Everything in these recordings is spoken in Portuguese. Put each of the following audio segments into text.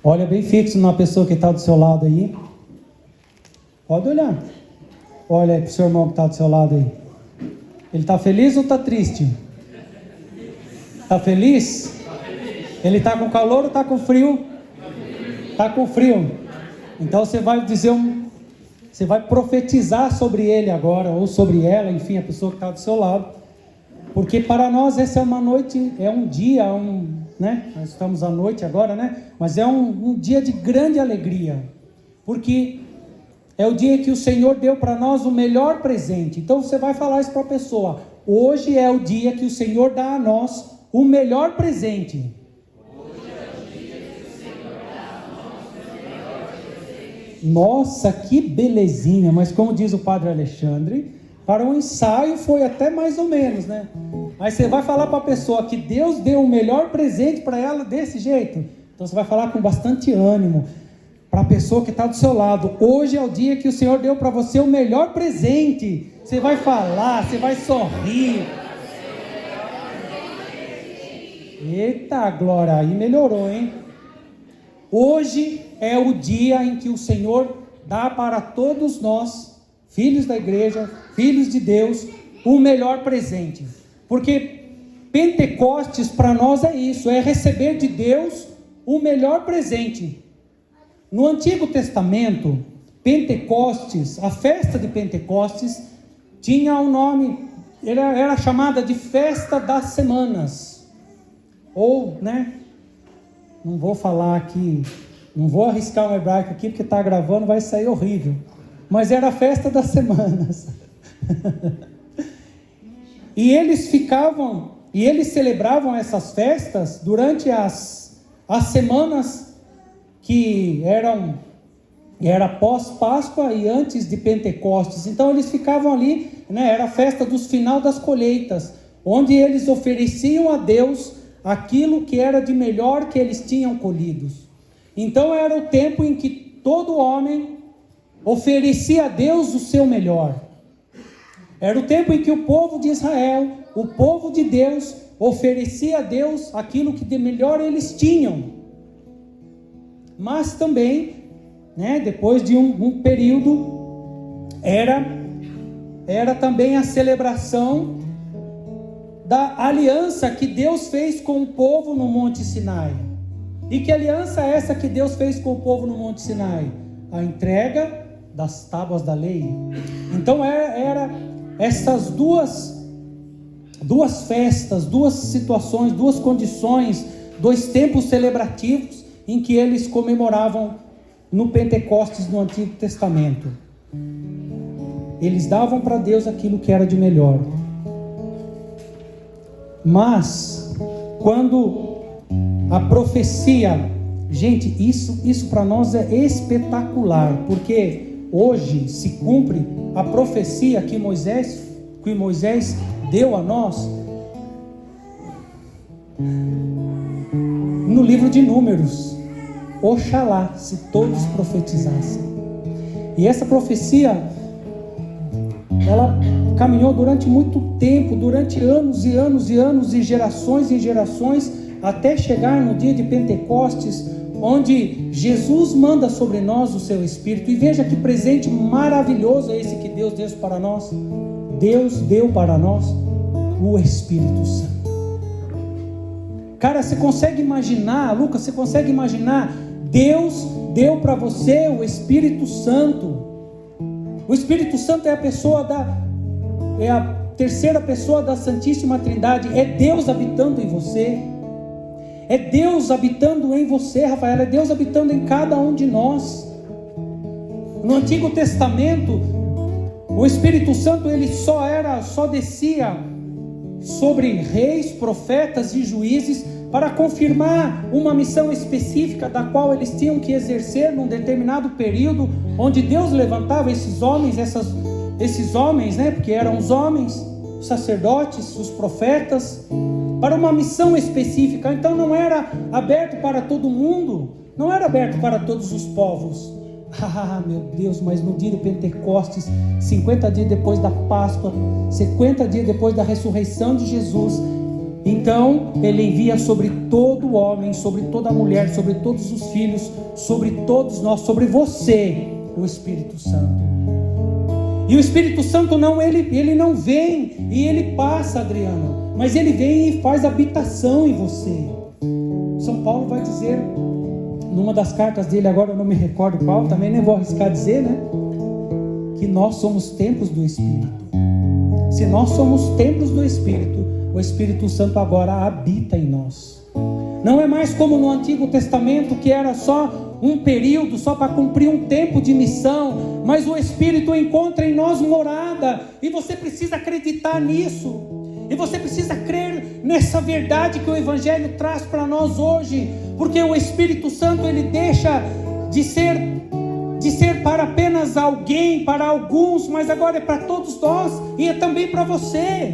Olha bem fixo na pessoa que está do seu lado aí. Pode olhar. Olha aí para o seu irmão que está do seu lado aí. Ele está feliz ou está triste? Está feliz? Ele está com calor ou está com frio? Está com frio. Então você vai dizer você vai profetizar sobre ele agora, ou sobre ela, enfim, a pessoa que está do seu lado. Porque para nós essa é uma noite, é um dia, né? Nós estamos à noite agora, né? Mas é um dia de grande alegria. Porque é o dia que o Senhor deu para nós o melhor presente. Então você vai falar isso para a pessoa. Hoje é o dia que o Senhor dá a nós o melhor presente. Nossa, que belezinha, mas como diz o Padre Alexandre, para um ensaio foi até mais ou menos, né? Mas você vai falar para a pessoa que Deus deu o melhor presente para ela desse jeito. Então você vai falar com bastante ânimo para a pessoa que está do seu lado. Hoje é o dia que o Senhor deu para você o melhor presente. Você vai falar, você vai sorrir. Eita glória, aí melhorou, hein? Hoje é o dia em que o Senhor dá para todos nós, filhos da igreja, filhos de Deus, o melhor presente. Porque Pentecostes para nós é isso, é receber de Deus o melhor presente. No Antigo Testamento, Pentecostes, a festa de Pentecostes, tinha um nome, era chamada de Festa das Semanas. Ou, né? Não vou falar aqui, não vou arriscar um hebraico aqui, porque está gravando, vai sair horrível. Mas era a festa das semanas. E eles celebravam essas festas durante as semanas que era pós-Páscoa e antes de Pentecostes. Então eles ficavam ali, né, era a festa dos final das colheitas, onde eles ofereciam a Deus aquilo que era de melhor que eles tinham colhidos. Então era o tempo em que todo homem oferecia a Deus o seu melhor. Era o tempo em que o povo de Israel, o povo de Deus, oferecia a Deus aquilo que de melhor eles tinham. Mas também, né, depois de um período, era também a celebração da aliança que Deus fez com o povo no Monte Sinai. E que aliança é essa que Deus fez com o povo no Monte Sinai? A entrega das tábuas da lei. Então era essas duas festas, duas situações, duas condições, dois tempos celebrativos em que eles comemoravam no Pentecostes no Antigo Testamento. Eles davam para Deus aquilo que era de melhor. Mas quando a profecia, gente, isso para nós é espetacular, porque hoje se cumpre a profecia que Moisés deu a nós no livro de Números. Oxalá se todos profetizassem. E essa profecia, ela caminhou durante muito tempo, durante anos e anos e anos, e gerações em gerações, até chegar no dia de Pentecostes, onde Jesus manda sobre nós o seu Espírito. E veja que presente maravilhoso é esse que Deus deu para nós. Deus deu para nós o Espírito Santo. Cara, você consegue imaginar, Lucas, você consegue imaginar? Deus deu para você o Espírito Santo. O Espírito Santo é a terceira pessoa da Santíssima Trindade. É Deus habitando em você. É Deus habitando em você, Rafael. É Deus habitando em cada um de nós. No Antigo Testamento, o Espírito Santo ele só descia sobre reis, profetas e juízes para confirmar uma missão específica da qual eles tinham que exercer num determinado período, onde Deus levantava esses homens, né, porque eram os homens, os sacerdotes, os profetas, para uma missão específica. Então não era aberto para todo mundo, não era aberto para todos os povos. Ah, meu Deus, mas no dia de Pentecostes, 50 dias depois da Páscoa, 50 dias depois da ressurreição de Jesus, Então Ele envia sobre todo homem, sobre toda mulher, sobre todos os filhos, sobre todos nós, sobre você, o Espírito Santo. E o Espírito Santo ele não vem e ele passa, Adriano, mas ele vem e faz habitação em você. São Paulo vai dizer, numa das cartas dele, agora eu não me recordo qual, também nem vou arriscar dizer, né? Que nós somos templos do Espírito. Se nós somos templos do Espírito, o Espírito Santo agora habita em nós. Não é mais como no Antigo Testamento, que era só um período, só para cumprir um tempo de missão, mas o Espírito encontra em nós morada, e você precisa acreditar nisso, e você precisa crer nessa verdade que o Evangelho traz para nós hoje, porque o Espírito Santo, ele deixa de ser para apenas alguém, para alguns, mas agora é para todos nós, e é também para você.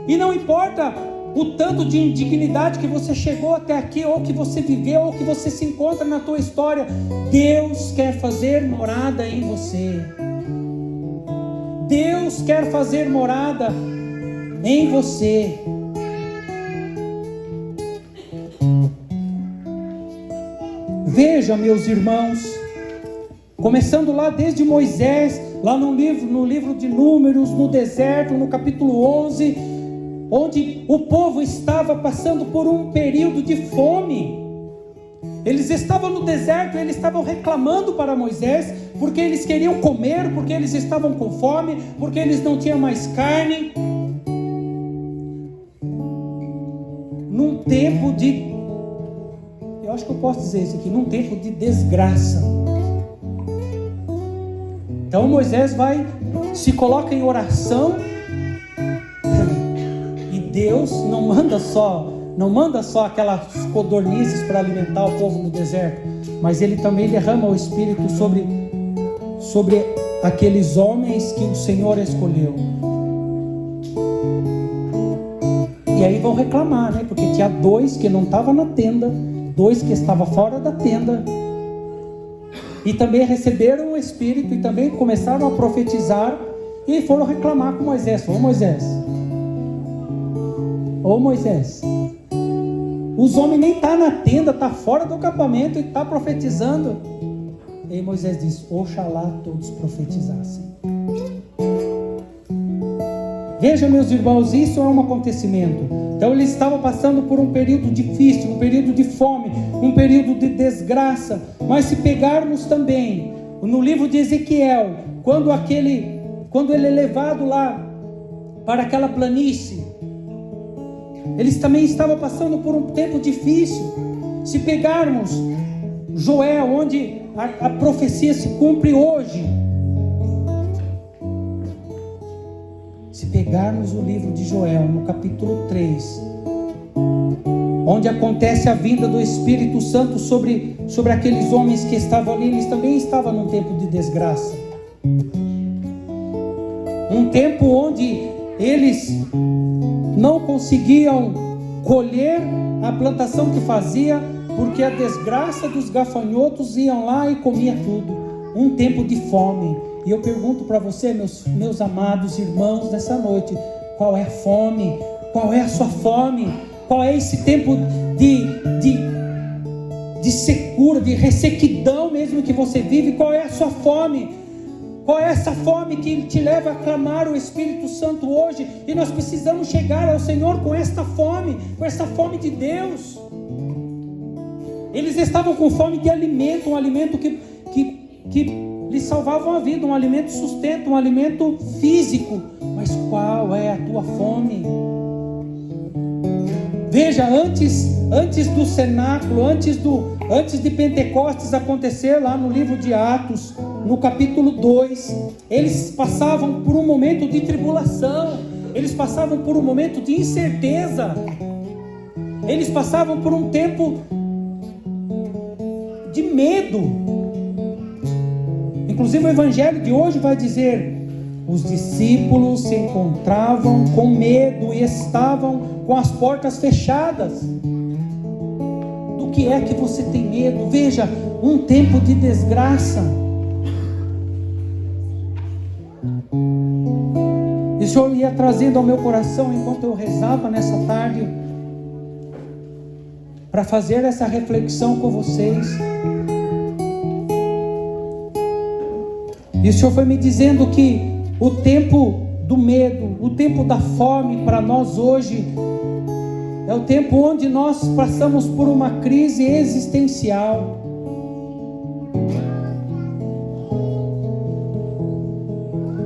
E não importa o tanto de indignidade que você chegou até aqui, ou que você viveu, ou que você se encontra na tua história, Deus quer fazer morada em você. Deus quer fazer morada em você. Veja, meus irmãos, começando lá desde Moisés, lá no livro de Números, no deserto, no capítulo 11, onde o povo estava passando por um período de fome. Eles estavam no deserto, eles estavam reclamando para Moisés, porque eles queriam comer, porque eles estavam com fome, porque eles não tinham mais carne. Num tempo de, eu acho que eu posso dizer isso aqui, num tempo de desgraça. Então Moisés se coloca em oração, e Deus não manda só aquelas codornizes para alimentar o povo no deserto, mas Ele também derrama o Espírito sobre aqueles homens que o Senhor escolheu. E aí vão reclamar, né? Porque tinha 2 que não estavam na tenda, 2 que estavam fora da tenda, e também receberam o Espírito, e também começaram a profetizar, e foram reclamar com Moisés. Ô Moisés, os homens nem estão na tenda, estão fora do acampamento e estão profetizando. E Moisés diz: oxalá todos profetizassem. Veja, meus irmãos, isso é um acontecimento. Então eles estavam passando por um período difícil, um período de fome, um período de desgraça. Mas se pegarmos também no livro de Ezequiel, quando ele é levado lá para aquela planície, eles também estavam passando por um tempo difícil. Se pegarmos Joel, onde a profecia se cumpre hoje, se pegarmos o livro de Joel, no capítulo 3, onde acontece a vinda do Espírito Santo sobre aqueles homens que estavam ali, eles também estavam num tempo de desgraça. Um tempo onde eles não conseguiam colher a plantação que fazia, porque a desgraça dos gafanhotos iam lá e comia tudo. Um tempo de fome. E eu pergunto para você, meus amados irmãos, nessa noite, qual é a fome? Qual é a sua fome? Qual é esse tempo de secura, de ressequidão mesmo que você vive? Qual é a sua fome? Qual é essa fome que te leva a clamar o Espírito Santo hoje? E nós precisamos chegar ao Senhor com essa fome de Deus. Eles estavam com fome de alimento, um alimento que lhes salvava a vida, um alimento sustento, um alimento físico. Mas qual é a tua fome? Veja, antes do cenáculo, antes de Pentecostes acontecer, lá no livro de Atos, no capítulo 2, eles passavam por um momento de tribulação, eles passavam por um momento de incerteza, eles passavam por um tempo de medo. Inclusive o Evangelho de hoje vai dizer: os discípulos se encontravam com medo e estavam com as portas fechadas. Do que é que você tem medo? Veja, um tempo de desgraça. Isso eu ia trazendo ao meu coração enquanto eu rezava nessa tarde. para fazer essa reflexão com vocês. E o Senhor foi me dizendo que o tempo do medo, o tempo da fome para nós hoje, é o tempo onde nós passamos por uma crise existencial.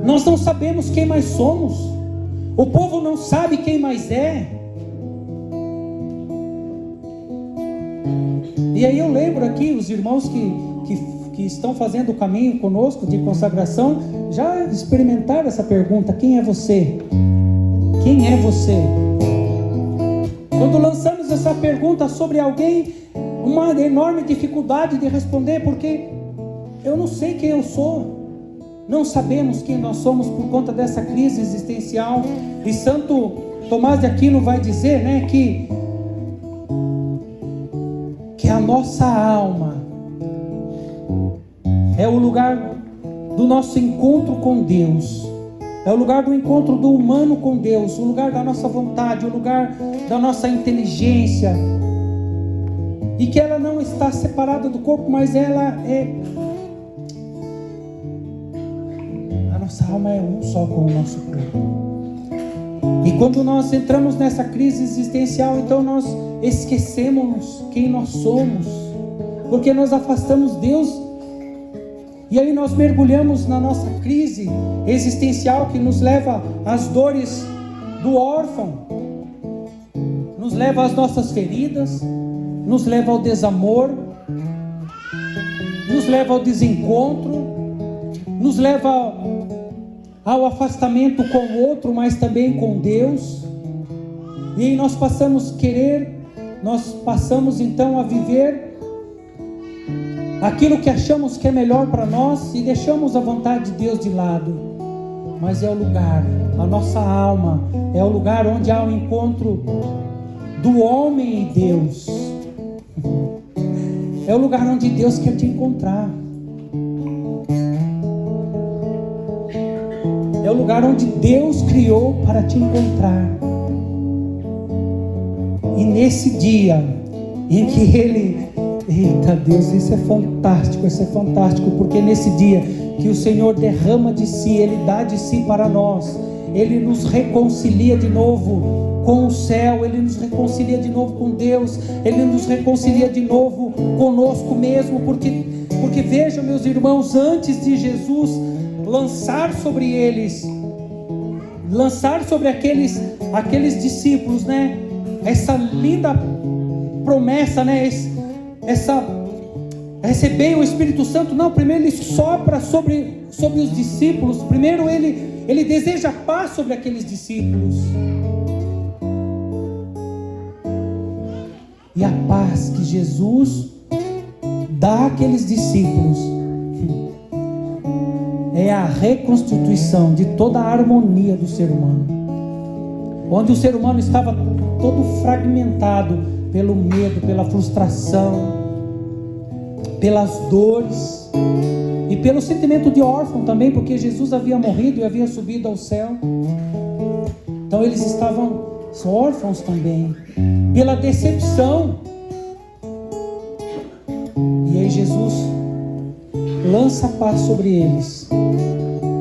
Nós não sabemos quem mais somos. O povo não sabe quem mais é. E aí eu lembro aqui, os irmãos que estão fazendo o caminho conosco de consagração, já experimentaram essa pergunta: quem é você? Quem é você? Quando lançamos essa pergunta sobre alguém, uma enorme dificuldade de responder, porque eu não sei quem eu sou. Não sabemos quem nós somos por conta dessa crise existencial. E Santo Tomás de Aquino vai dizer, né, que a nossa alma é o lugar do nosso encontro com Deus. É o lugar do encontro do humano com Deus, o lugar da nossa vontade, o lugar da nossa inteligência. E que ela não está separada do corpo, mas ela é... Nossa alma é um só com o nosso corpo. E quando nós entramos nessa crise existencial, então nós esquecemos quem nós somos, porque nós afastamos Deus. E aí nós mergulhamos na nossa crise existencial, que nos leva às dores do órfão, nos leva às nossas feridas, nos leva ao desamor, nos leva ao desencontro, nos leva ao afastamento com o outro, mas também com Deus. E aí nós passamos então a viver aquilo que achamos que é melhor para nós e deixamos a vontade de Deus de lado. Mas é o lugar, a nossa alma é o lugar onde há o encontro do homem e Deus. É o lugar onde Deus quer te encontrar. É o lugar onde Deus criou para te encontrar. E nesse dia em que Ele... Eita Deus, isso é fantástico, porque nesse dia que o Senhor derrama de si, Ele dá de si para nós, Ele nos reconcilia de novo com o céu, Ele nos reconcilia de novo com Deus, Ele nos reconcilia de novo conosco mesmo, porque vejam, meus irmãos, antes de Jesus lançar sobre aqueles discípulos, né, essa linda promessa, né, receber o Espírito Santo. Não, primeiro Ele sopra sobre os discípulos, primeiro Ele deseja paz sobre aqueles discípulos, e a paz que Jesus dá àqueles discípulos é a reconstituição de toda a harmonia do ser humano, onde o ser humano estava todo fragmentado pelo medo, pela frustração, pelas dores e pelo sentimento de órfão também, porque Jesus havia morrido e havia subido ao céu. Então eles estavam órfãos também, pela decepção. E aí Jesus lança a paz sobre eles,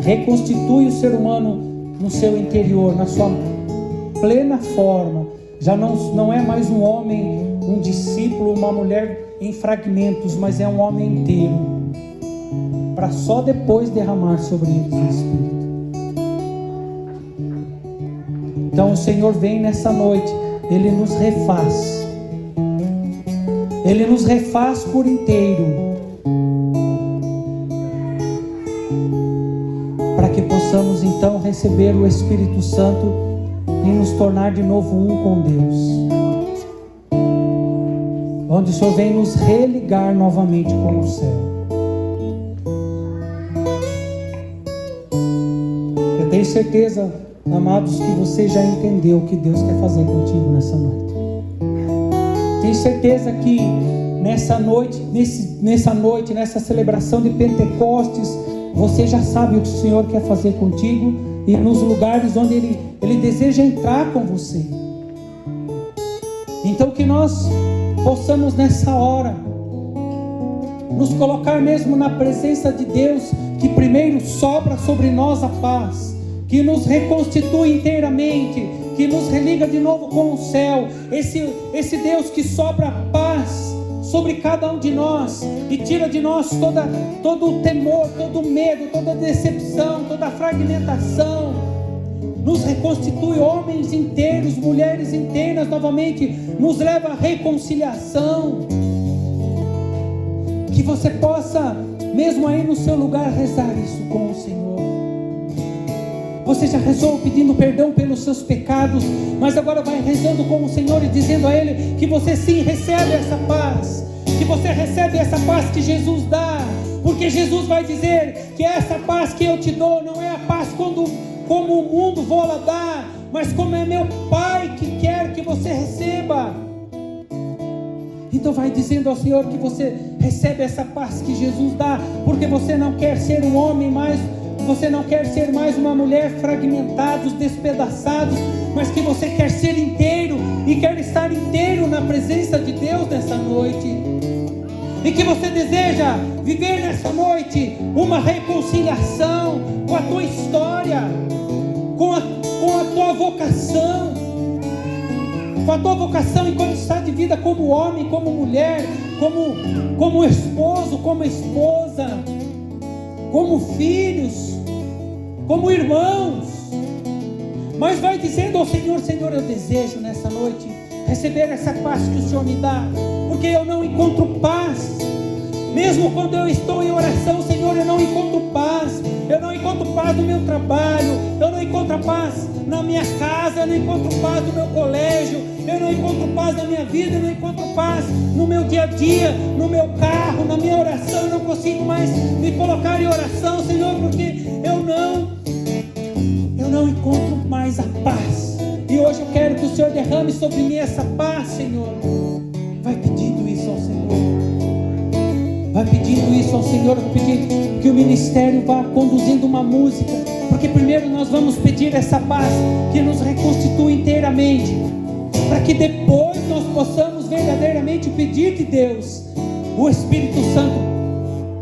reconstitui o ser humano no seu interior, na sua plena forma. Já não é mais um homem, um discípulo, uma mulher em fragmentos, mas é um homem inteiro, para só depois derramar sobre eles o Espírito. Então o Senhor vem nessa noite, Ele nos refaz, Ele nos refaz por inteiro, para que possamos então receber o Espírito Santo e nos tornar de novo um com Deus, onde o Senhor vem nos religar novamente com o céu. Eu tenho certeza, amados, que você já entendeu o que Deus quer fazer contigo nessa noite. Tenho certeza que nessa noite, nessa celebração de Pentecostes, você já sabe o que o Senhor quer fazer contigo e nos lugares onde Ele deseja entrar com você. Então que nós possamos nessa hora nos colocar mesmo na presença de Deus, que primeiro sopra sobre nós a paz, que nos reconstitui inteiramente, que nos religa de novo com o céu, esse Deus que sopra a paz sobre cada um de nós e tira de nós todo o temor, todo o medo, toda a decepção, toda a fragmentação, nos reconstitui homens inteiros, mulheres inteiras novamente, nos leva à reconciliação. Que você possa, mesmo aí no seu lugar, rezar isso com o Senhor. Você já rezou pedindo perdão pelos seus pecados, mas agora vai rezando com o Senhor e dizendo a Ele que você sim recebe essa paz, que você recebe essa paz que Jesus dá, porque Jesus vai dizer que essa paz que eu te dou não é a paz como o mundo vola dar, mas como é meu Pai que quer que você receba. Então vai dizendo ao Senhor que você recebe essa paz que Jesus dá, porque você não quer ser um homem mais, você não quer ser mais uma mulher fragmentados, despedaçados, mas que você quer ser inteiro e quer estar inteiro na presença de Deus nessa noite. E que você deseja viver nessa noite uma reconciliação com a tua história, com a tua vocação, com a tua vocação enquanto está de vida como homem, como mulher, como esposo, como esposa, como filhos, como irmãos. Mas vai dizendo ao Senhor: Senhor, eu desejo nessa noite receber essa paz que o Senhor me dá, porque eu não encontro paz. Mesmo quando eu estou em oração, Senhor, eu não encontro paz. Eu não encontro paz no meu trabalho, eu não encontro paz na minha casa, eu não encontro paz no meu colégio, eu não encontro paz na minha vida, eu não encontro paz no meu dia a dia, no meu carro, na minha oração. Eu não consigo mais me colocar em oração, Senhor, porque eu não encontro mais a paz. E hoje eu quero que o Senhor derrame sobre mim essa paz, Senhor. Vai pedindo isso ao Senhor. Vai pedindo isso ao Senhor. Eu vou pedir que o ministério vá conduzindo uma música, porque primeiro nós vamos pedir essa paz que nos reconstitui inteiramente, para que depois nós possamos verdadeiramente pedir de Deus o Espírito Santo,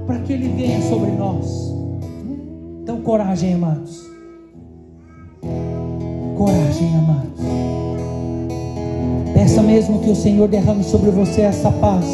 para que Ele venha sobre nós. Então coragem, amados. Coragem, amados. Peça mesmo que o Senhor derrame sobre você essa paz.